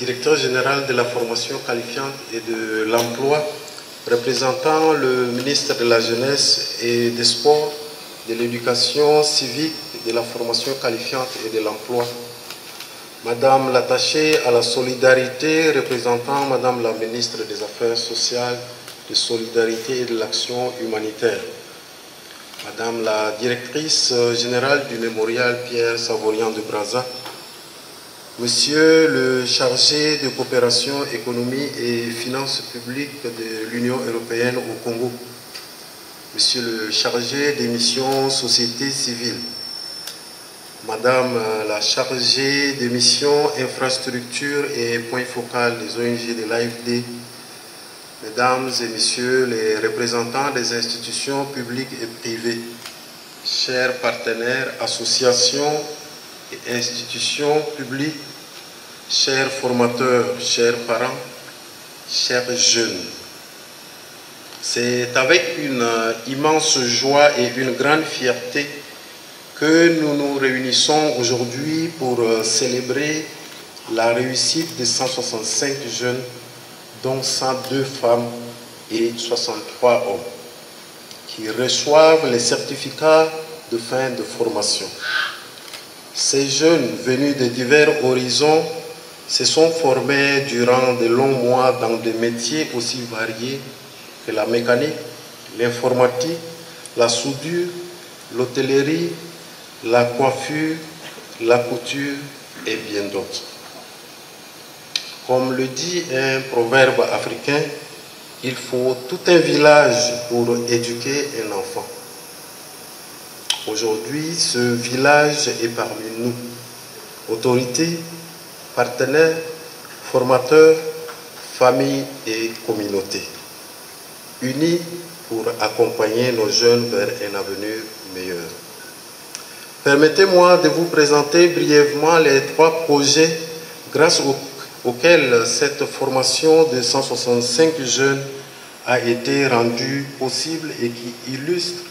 directeur général de la formation qualifiante et de l'emploi, représentant le ministre de la Jeunesse et des Sports, de l'Éducation civique, de la formation qualifiante et de l'emploi, Madame l'attachée à la solidarité, représentant Madame la ministre des Affaires sociales, de solidarité et de l'action humanitaire, Madame la directrice générale du mémorial Pierre Savorian de Brazza, Monsieur le chargé de coopération, économie et finances publiques de l'Union européenne au Congo, Monsieur le chargé des missions société civile, Madame la chargée des missions infrastructures et point focal des ONG de l'AFD, Mesdames et Messieurs les représentants des institutions publiques et privées, chers partenaires, associations et institutions publiques, chers formateurs, chers parents, chers jeunes. C'est avec une immense joie et une grande fierté que nous nous réunissons aujourd'hui pour célébrer la réussite de 165 jeunes, dont 102 femmes et 63 hommes, qui reçoivent les certificats de fin de formation. Ces jeunes venus de divers horizons se sont formés durant de longs mois dans des métiers aussi variés que la mécanique, l'informatique, la soudure, l'hôtellerie, la coiffure, la couture et bien d'autres. Comme le dit un proverbe africain, il faut tout un village pour éduquer un enfant. Aujourd'hui, ce village est parmi nous. Autorités, partenaires, formateurs, familles et communautés. Unis pour accompagner nos jeunes vers un avenir meilleur. Permettez-moi de vous présenter brièvement les 3 projets grâce auxquels cette formation de 165 jeunes a été rendue possible et qui illustrent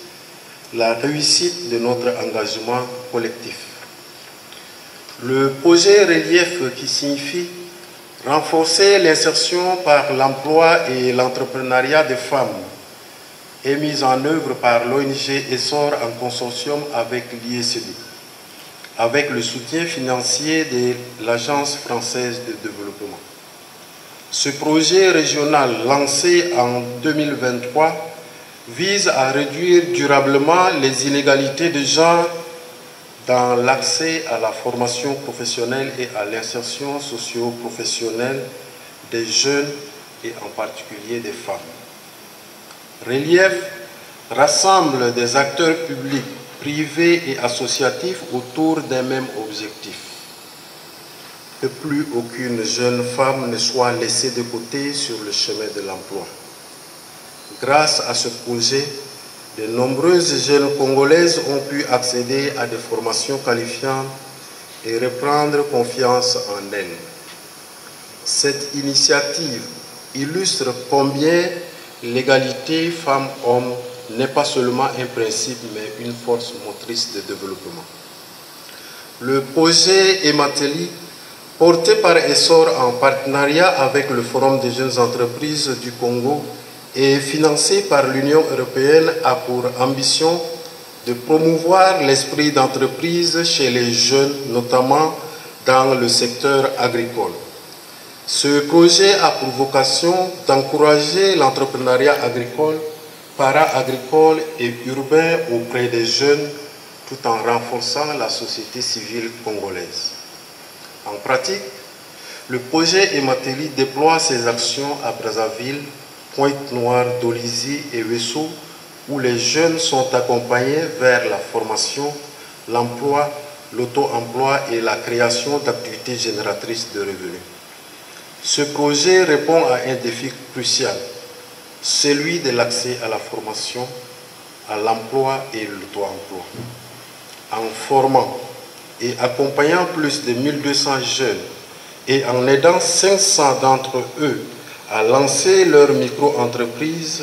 la réussite de notre engagement collectif. Le projet Relief, qui signifie renforcer l'insertion par l'emploi et l'entrepreneuriat des femmes, est mis en œuvre par l'ONG Essor en consortium avec l'IECD, avec le soutien financier de l'Agence française de développement. Ce projet régional lancé en 2023 vise à réduire durablement les inégalités de genre dans l'accès à la formation professionnelle et à l'insertion socio-professionnelle des jeunes et en particulier des femmes. Relief rassemble des acteurs publics, privés et associatifs autour d'un même objectif. Que plus aucune jeune femme ne soit laissée de côté sur le chemin de l'emploi. Grâce à ce projet, de nombreuses jeunes Congolaises ont pu accéder à des formations qualifiantes et reprendre confiance en elles. Cette initiative illustre combien l'égalité femmes-hommes n'est pas seulement un principe, mais une force motrice de développement. Le projet Emateli, porté par Essor en partenariat avec le Forum des jeunes entreprises du Congo et financé par l'Union européenne, a pour ambition de promouvoir l'esprit d'entreprise chez les jeunes, notamment dans le secteur agricole. Ce projet a pour vocation d'encourager l'entrepreneuriat agricole, para-agricole et urbain auprès des jeunes, tout en renforçant la société civile congolaise. En pratique, le projet Emateli déploie ses actions à Brazzaville, Pointe-Noire, Dolisie et Wesso, où les jeunes sont accompagnés vers la formation, l'emploi, l'auto-emploi et la création d'activités génératrices de revenus. Ce projet répond à un défi crucial, celui de l'accès à la formation, à l'emploi et l'auto-emploi. En formant et accompagnant plus de 1200 jeunes et en aidant 500 d'entre eux à lancer leur micro-entreprise,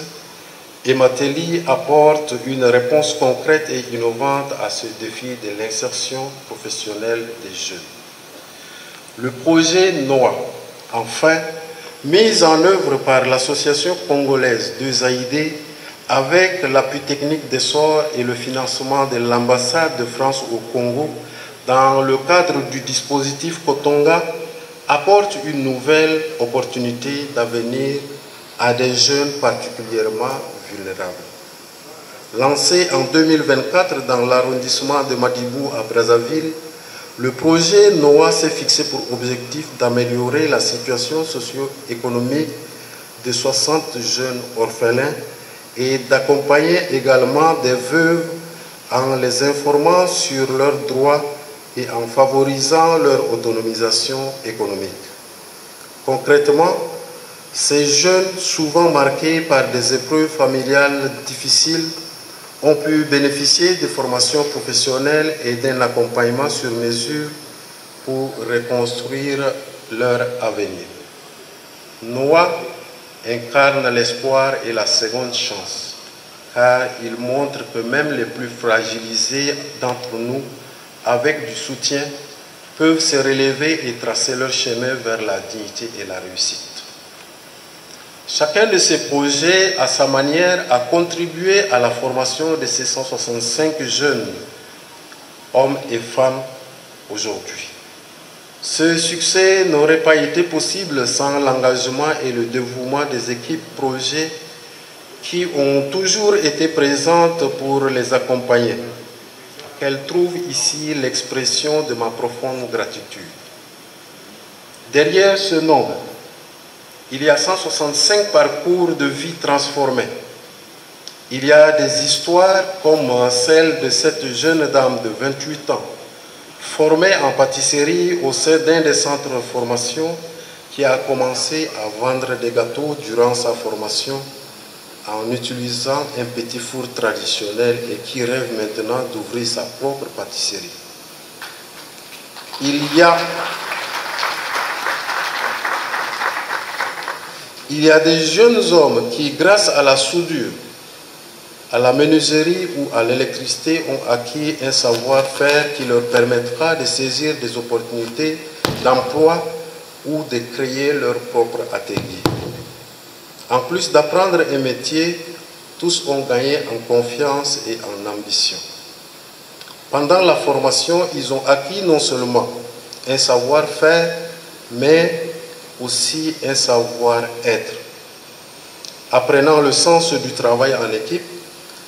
Emateli apporte une réponse concrète et innovante à ce défi de l'insertion professionnelle des jeunes. Le projet NOA, Enfin, mise en œuvre par l'association congolaise de Zaïdé avec l'appui technique des SOR et le financement de l'ambassade de France au Congo dans le cadre du dispositif Kotonga, apporte une nouvelle opportunité d'avenir à des jeunes particulièrement vulnérables. Lancé en 2024 dans l'arrondissement de Madibou à Brazzaville, le projet NOA s'est fixé pour objectif d'améliorer la situation socio-économique de 60 jeunes orphelins et d'accompagner également des veuves en les informant sur leurs droits et en favorisant leur autonomisation économique. Concrètement, ces jeunes, souvent marqués par des épreuves familiales difficiles, ont pu bénéficier de formations professionnelles et d'un accompagnement sur mesure pour reconstruire leur avenir. Noah incarne l'espoir et la seconde chance, car il montre que même les plus fragilisés d'entre nous, avec du soutien, peuvent se relever et tracer leur chemin vers la dignité et la réussite. Chacun de ces projets, à sa manière, a contribué à la formation de ces 165 jeunes, hommes et femmes, aujourd'hui. Ce succès n'aurait pas été possible sans l'engagement et le dévouement des équipes projets qui ont toujours été présentes pour les accompagner. Qu'elles trouvent ici l'expression de ma profonde gratitude. Derrière ce nombre, il y a 165 parcours de vie transformés. Il y a des histoires comme celle de cette jeune dame de 28 ans, formée en pâtisserie au sein d'un des centres de formation, qui a commencé à vendre des gâteaux durant sa formation en utilisant un petit four traditionnel et qui rêve maintenant d'ouvrir sa propre pâtisserie. Il y a des jeunes hommes qui, grâce à la soudure, à la menuiserie ou à l'électricité, ont acquis un savoir-faire qui leur permettra de saisir des opportunités d'emploi ou de créer leur propre atelier. En plus d'apprendre un métier, tous ont gagné en confiance et en ambition. Pendant la formation, ils ont acquis non seulement un savoir-faire, mais aussi un savoir-être. Apprenant le sens du travail en équipe,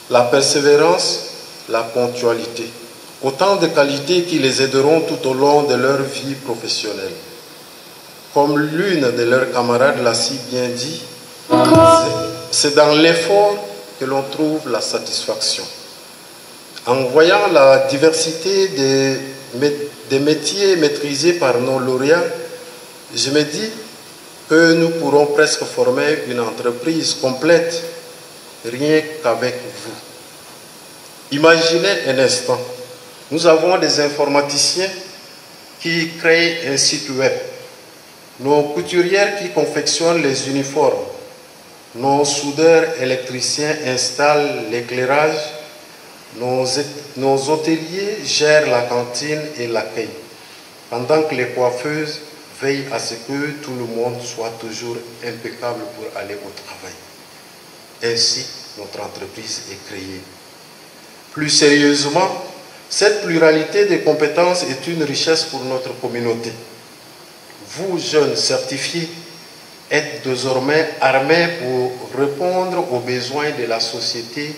la persévérance, la ponctualité. Autant de qualités qui les aideront tout au long de leur vie professionnelle. Comme l'une de leurs camarades l'a si bien dit, c'est dans l'effort que l'on trouve la satisfaction. En voyant la diversité des métiers maîtrisés par nos lauréats, je me dis que nous pourrons presque former une entreprise complète rien qu'avec vous. Imaginez un instant, nous avons des informaticiens qui créent un site web, nos couturières qui confectionnent les uniformes, nos soudeurs électriciens installent l'éclairage, nos hôteliers gèrent la cantine et l'accueil, pendant que les coiffeuses veillent à ce que tout le monde soit toujours impeccable pour aller au travail. Ainsi, notre entreprise est créée. Plus sérieusement, cette pluralité de compétences est une richesse pour notre communauté. Vous, jeunes certifiés, êtes désormais armés pour répondre aux besoins de la société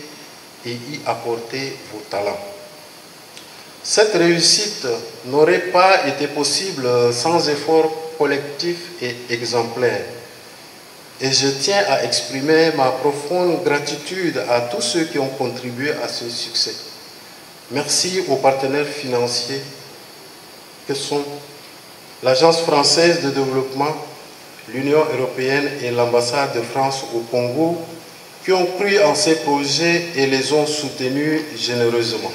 et y apporter vos talents. Cette réussite n'aurait pas été possible sans efforts collectifs et exemplaires. Et je tiens à exprimer ma profonde gratitude à tous ceux qui ont contribué à ce succès. Merci aux partenaires financiers que sont l'Agence française de développement, l'Union européenne et l'ambassade de France au Congo, qui ont cru en ces projets et les ont soutenus généreusement.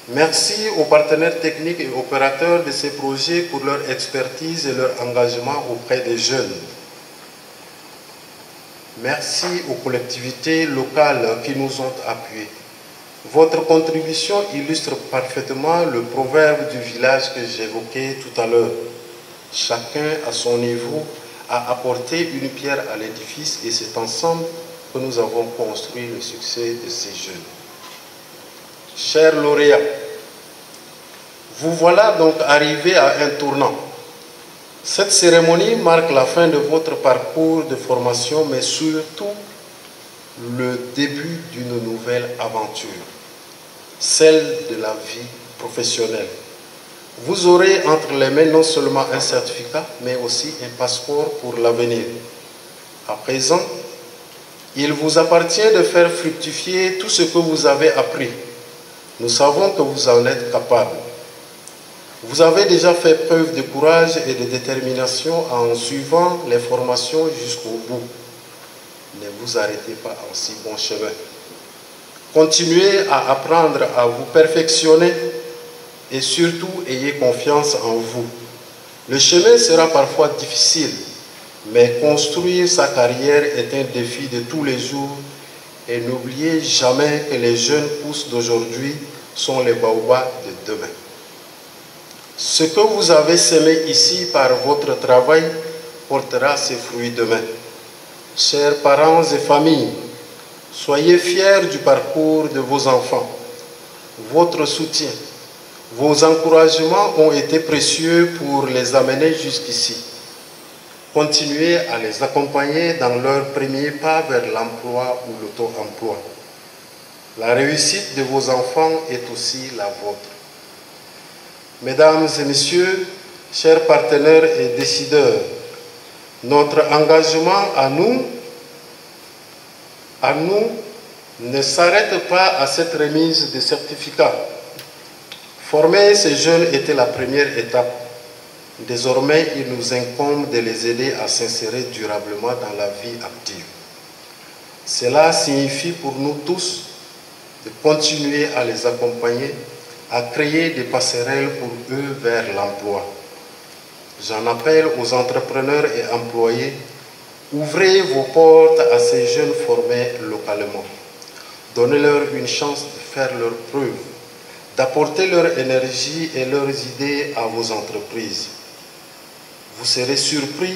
Merci aux partenaires techniques et opérateurs de ces projets pour leur expertise et leur engagement auprès des jeunes. Merci aux collectivités locales qui nous ont appuyés. Votre contribution illustre parfaitement le proverbe du village que j'évoquais tout à l'heure. Chacun à son niveau a apporté une pierre à l'édifice et c'est ensemble que nous avons construit le succès de ces jeunes. Chers lauréats, vous voilà donc arrivés à un tournant. Cette cérémonie marque la fin de votre parcours de formation, mais surtout le début d'une nouvelle aventure, celle de la vie professionnelle. Vous aurez entre les mains non seulement un certificat, mais aussi un passeport pour l'avenir. À présent, il vous appartient de faire fructifier tout ce que vous avez appris. Nous savons que vous en êtes capable. Vous avez déjà fait preuve de courage et de détermination en suivant les formations jusqu'au bout. Ne vous arrêtez pas en si bon chemin. Continuez à apprendre, à vous perfectionner et surtout ayez confiance en vous. Le chemin sera parfois difficile, mais construire sa carrière est un défi de tous les jours et n'oubliez jamais que les jeunes pousses d'aujourd'hui sont les baobabs de demain. Ce que vous avez semé ici par votre travail portera ses fruits demain. Chers parents et familles, soyez fiers du parcours de vos enfants. Votre soutien, vos encouragements ont été précieux pour les amener jusqu'ici. Continuez à les accompagner dans leur premier pas vers l'emploi ou l'auto-emploi. La réussite de vos enfants est aussi la vôtre. Mesdames et messieurs, chers partenaires et décideurs, notre engagement à nous ne s'arrête pas à cette remise de certificats. Former ces jeunes était la première étape. Désormais, il nous incombe de les aider à s'insérer durablement dans la vie active. Cela signifie pour nous tous de continuer à les accompagner, à créer des passerelles pour eux vers l'emploi. J'en appelle aux entrepreneurs et employés, ouvrez vos portes à ces jeunes formés localement. Donnez-leur une chance de faire leurs preuves, d'apporter leur énergie et leurs idées à vos entreprises. Vous serez surpris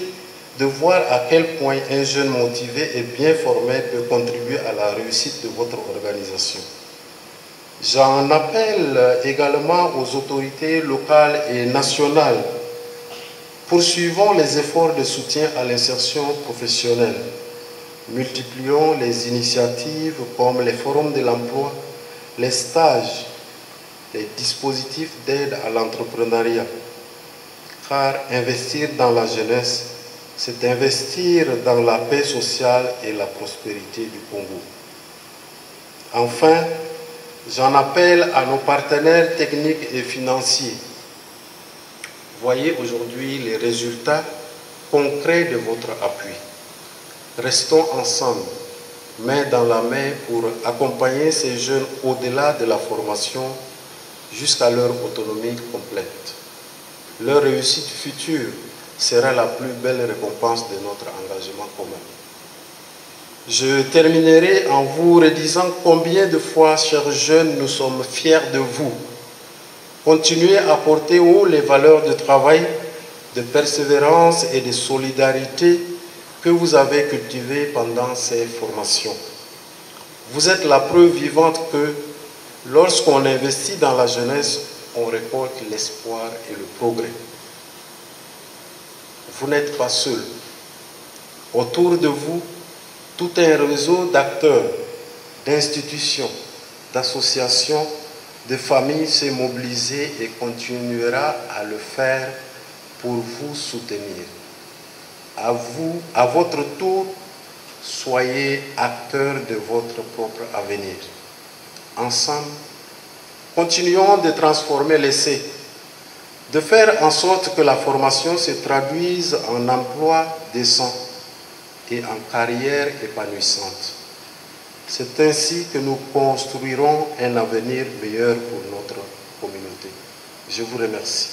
de voir à quel point un jeune motivé et bien formé peut contribuer à la réussite de votre organisation. J'en appelle également aux autorités locales et nationales. Poursuivons les efforts de soutien à l'insertion professionnelle. Multiplions les initiatives comme les forums de l'emploi, les stages, les dispositifs d'aide à l'entrepreneuriat. Car investir dans la jeunesse, c'est investir dans la paix sociale et la prospérité du Congo. Enfin, j'en appelle à nos partenaires techniques et financiers. Voyez aujourd'hui les résultats concrets de votre appui. Restons ensemble, main dans la main, pour accompagner ces jeunes au-delà de la formation jusqu'à leur autonomie complète. Leur réussite future sera la plus belle récompense de notre engagement commun. Je terminerai en vous redisant combien de fois, chers jeunes, nous sommes fiers de vous. Continuez à porter haut les valeurs de travail, de persévérance et de solidarité que vous avez cultivées pendant ces formations. Vous êtes la preuve vivante que lorsqu'on investit dans la jeunesse, on récolte l'espoir et le progrès. Vous n'êtes pas seul. Autour de vous, tout un réseau d'acteurs, d'institutions, d'associations, de familles s'est mobilisé et continuera à le faire pour vous soutenir. À vous, à votre tour, soyez acteurs de votre propre avenir. Ensemble, continuons de transformer l'essai, de faire en sorte que la formation se traduise en emploi décent et en carrière épanouissante. C'est ainsi que nous construirons un avenir meilleur pour notre communauté. Je vous remercie.